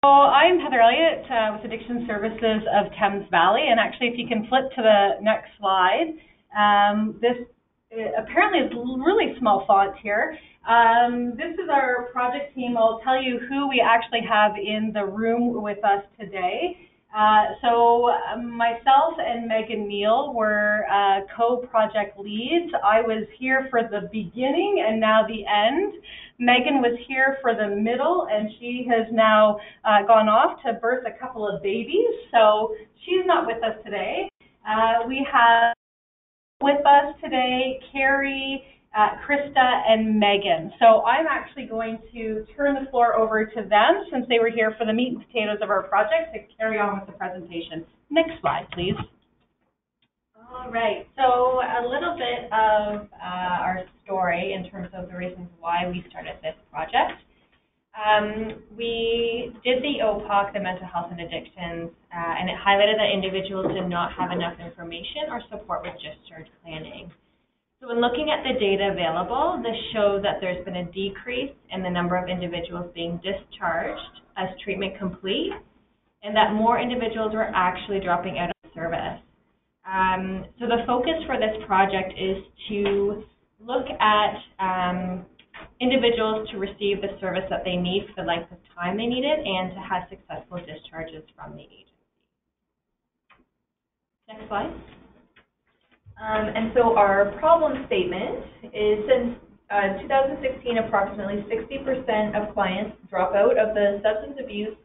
So I'm Heather Elliott with Addiction Services of Thames Valley, and actually if you can flip to the next slide, this apparently is really small font here. This is our project team. I'll tell you who we actually have in the room with us today. So myself and Megan Neal were co-project leads. I was here for the beginning and now the end. Megan was here for the middle, and she has now gone off to birth a couple of babies, so she's not with us today. We have with us today Carrie, Krista, and Megan. So I'm actually going to turn the floor over to them since they were here for the meat and potatoes of our project to carry on with the presentation. Next slide, please. All right, so a little bit of our story in terms of the reasons why we started this project. We did the OPOC, the mental health and addictions, and it highlighted that individuals did not have enough information or support with discharge planning. So when looking at the data available, this shows that there's been a decrease in the number of individuals being discharged as treatment complete, and that more individuals were actually dropping out of service. So the focus for this project is to look at individuals to receive the service that they need for the length of time they need it and to have successful discharges from the agency. Next slide. And so our problem statement is since 2016, approximately 60% of clients drop out of the substance abuse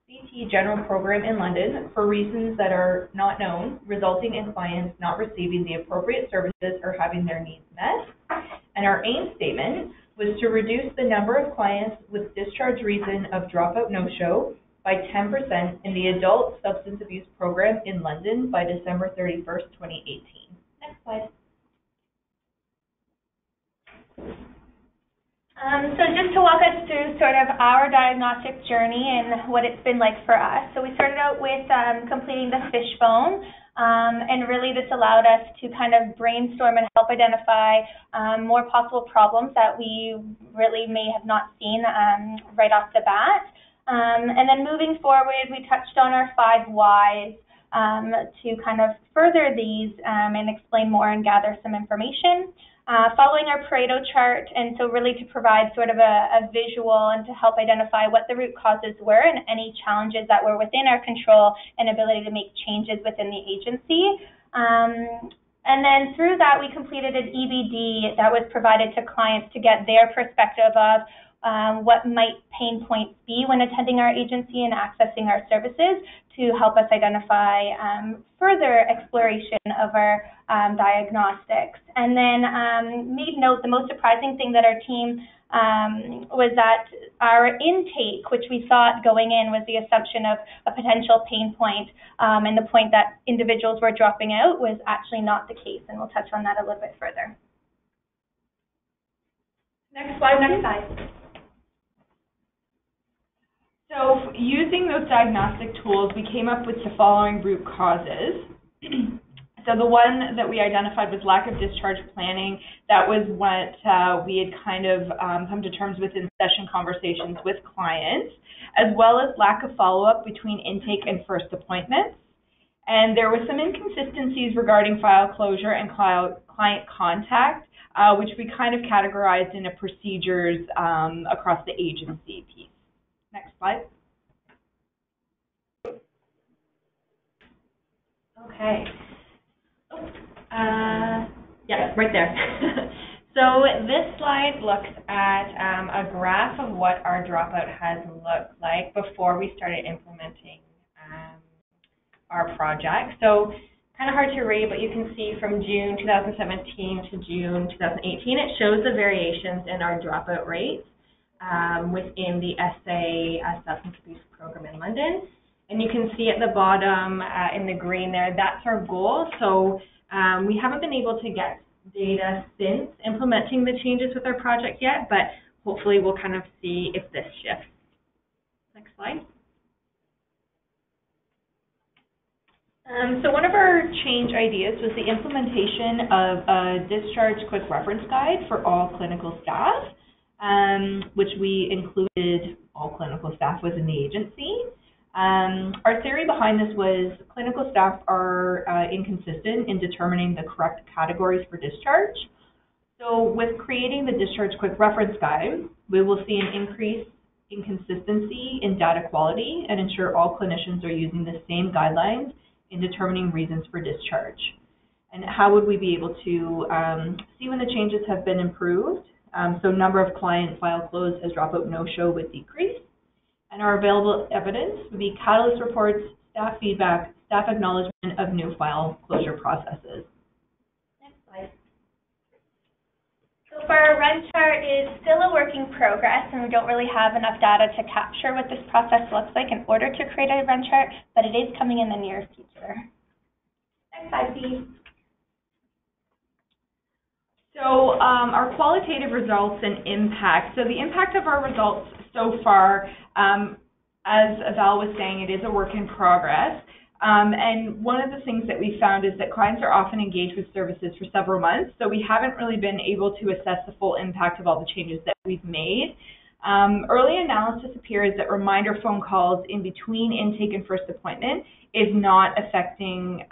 CT general program in London for reasons that are not known, resulting in clients not receiving the appropriate services or having their needs met. And our aim statement was to reduce the number of clients with discharge reason of dropout no-show by 10% in the adult substance abuse program in London by December 31st, 2018. Next slide. So just to walk us through sort of our diagnostic journey and what it's been like for us. So we started out with completing the fishbone, and really this allowed us to kind of brainstorm and help identify more possible problems that we really may have not seen right off the bat. And then moving forward, we touched on our 5 whys to kind of further these and explain more and gather some information. Following our Pareto chart, and so really to provide sort of a visual and to help identify what the root causes were and any challenges that were within our control and ability to make changes within the agency. And then through that, we completed an EBD that was provided to clients to get their perspective of what might pain points be when attending our agency and accessing our services to help us identify further exploration of our diagnostics. And then made note, the most surprising thing that our team was that our intake, which we thought going in was the assumption of a potential pain point, and the point that individuals were dropping out was actually not the case, and we'll touch on that a little bit further. Next slide, next slide. So using those diagnostic tools, we came up with the following root causes. So the one that we identified was lack of discharge planning. That was what we had kind of come to terms with in session conversations with clients, as well as lack of follow-up between intake and first appointments. And there were some inconsistencies regarding file closure and client contact, which we kind of categorized into procedures across the agency piece. Next slide. Okay. Yeah, right there. So this slide looks at a graph of what our dropout has looked like before we started implementing our project. So kind of hard to read, but you can see from June 2017 to June 2018, it shows the variations in our dropout rates within the SA substance abuse program in London. And you can see at the bottom in the green there, that's our goal. So we haven't been able to get data since implementing the changes with our project yet, but hopefully we'll kind of see if this shifts. Next slide. So one of our change ideas was the implementation of a discharge quick reference guide for all clinical staff, which we included all clinical staff within the agency. Our theory behind this was clinical staff are inconsistent in determining the correct categories for discharge. So with creating the Discharge Quick Reference Guide, we will see an increase in consistency in data quality and ensure all clinicians are using the same guidelines in determining reasons for discharge. And how would we be able to see when the changes have been improved? So number of client file close as dropout no-show would decrease. And our available evidence would be catalyst reports, staff feedback, staff acknowledgement of new file closure processes. Next slide. So for our run chart is still a work in progress, and we don't really have enough data to capture what this process looks like in order to create a run chart, but it is coming in the near future. Next slide, please. So our qualitative results and impact. So the impact of our results so far, as Val was saying, it is a work in progress. And one of the things that we found is that clients are often engaged with services for several months, so we haven't really been able to assess the full impact of all the changes that we've made. Early analysis appears that reminder phone calls in between intake and first appointment is not affecting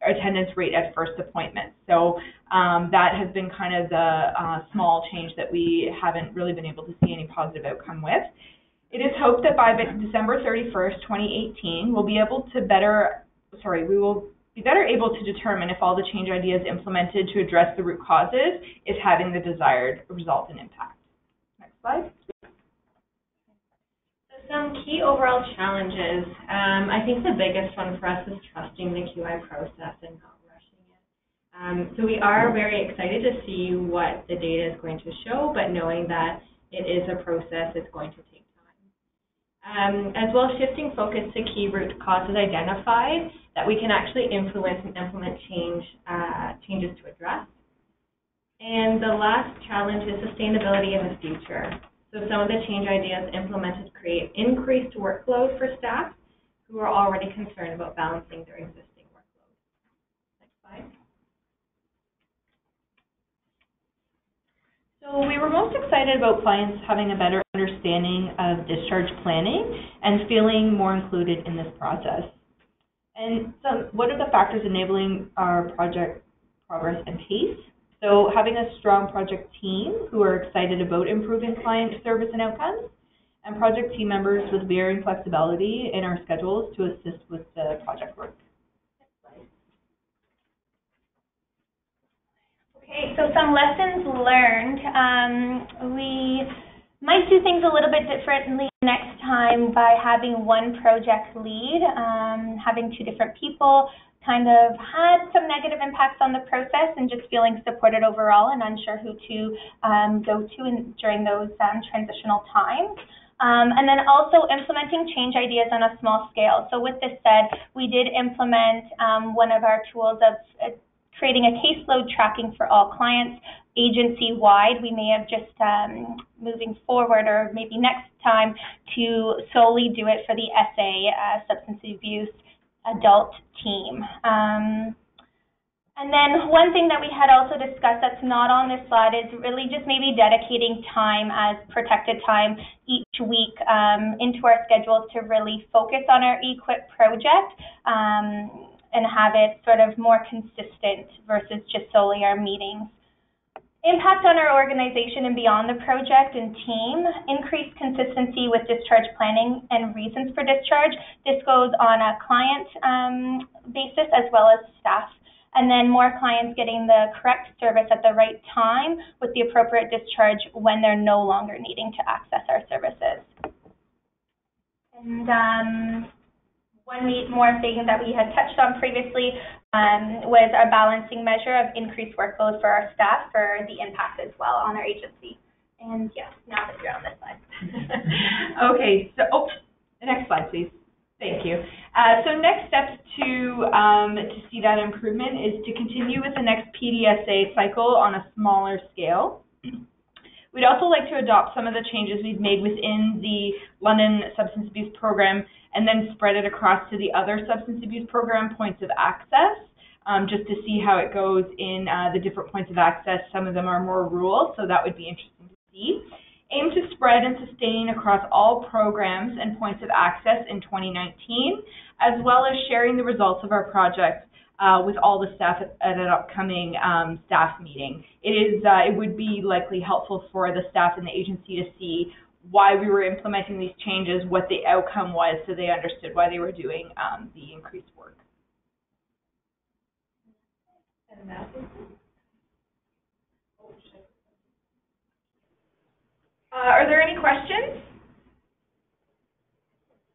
attendance rate at first appointment. So that has been kind of the small change that we haven't really been able to see any positive outcome with. It is hoped that by December 31st, 2018, we will be better able to determine if all the change ideas implemented to address the root causes is having the desired result and impact. Next slide. Some key overall challenges. I think the biggest one for us is trusting the QI process and not rushing it. So we are very excited to see what the data is going to show, but knowing that it is a process, it's going to take time. As well, shifting focus to key root causes identified that we can actually influence and implement changes to address. And the last challenge is sustainability in the future. So some of the change ideas implemented create increased workload for staff who are already concerned about balancing their existing workload. Next slide. So we were most excited about clients having a better understanding of discharge planning and feeling more included in this process. And so what are the factors enabling our project progress and pace? So having a strong project team who are excited about improving client service and outcomes, and project team members with varying flexibility in our schedules to assist with the project work. Okay, so some lessons learned. We might do things a little bit differently next time by having one project lead, having two different people. Kind of had some negative impacts on the process and just feeling supported overall and unsure who to go to during those transitional times. And then also implementing change ideas on a small scale. So with this said, we did implement one of our tools of creating a caseload tracking for all clients agency-wide. We may have just moving forward or maybe next time to solely do it for the SA, substance abuse adult team. And then one thing that we had also discussed that's not on this slide is really just maybe dedicating time as protected time each week into our schedules to really focus on our E-QIP project and have it sort of more consistent versus just solely our meetings. Impact on our organization and beyond the project and team, increased consistency with discharge planning and reasons for discharge. This goes on a client basis as well as staff. And then more clients getting the correct service at the right time with the appropriate discharge when they're no longer needing to access our services. And one more thing that we had touched on previously was a balancing measure of increased workload for our staff for the impact as well on our agency. And yes, now that you're on this slide. Okay, so next slide, please. Thank you. So next steps to see that improvement is to continue with the next PDSA cycle on a smaller scale. We'd also like to adopt some of the changes we've made within the London Substance Abuse Program and then spread it across to the other substance abuse program points of access, just to see how it goes in the different points of access. Some of them are more rural, so that would be interesting to see. aim to spread and sustain across all programs and points of access in 2019, as well as sharing the results of our project with all the staff at an upcoming staff meeting. It would be likely helpful for the staff in the agency to see why we were implementing these changes, what the outcome was, so they understood why they were doing the increased work. Are there any questions?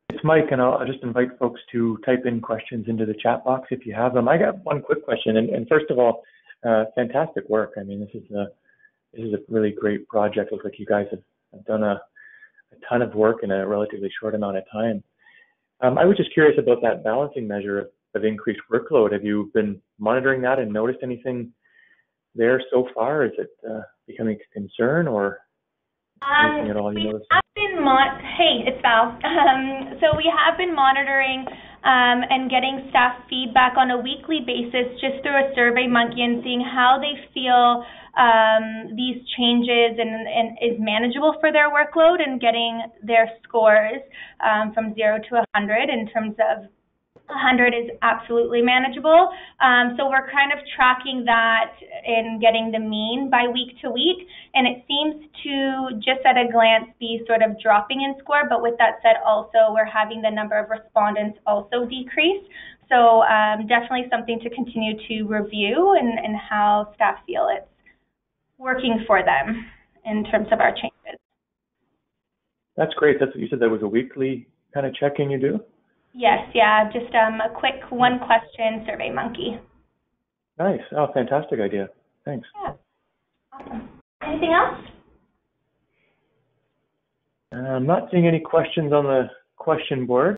It's Mike, and I'll just invite folks to type in questions into the chat box if you have them. I got one quick question, and first of all, fantastic work. I mean, this is a really great project. Looks like you guys have done a ton of work in a relatively short amount of time. I was just curious about that balancing measure of increased workload. Have you been monitoring that and noticed anything there so far? Is it becoming a concern, or anything at all you noticed? Hey, it's Val. So we have been monitoring and getting staff feedback on a weekly basis just through a SurveyMonkey and seeing how they feel these changes and is manageable for their workload, and getting their scores from 0 to 100 in terms of 100 is absolutely manageable. So we're kind of tracking that and getting the mean by week to week, and it seems to just at a glance be sort of dropping in score, but with that said also we're having the number of respondents also decrease. So definitely something to continue to review and how staff feel it's working for them in terms of our changes. That's great. That's what you said, that was a weekly kind of check-in you do? Yes, yeah, just a quick one-question SurveyMonkey. Nice. Oh, fantastic idea. Thanks. Yeah, awesome. Anything else? I'm not seeing any questions on the question board.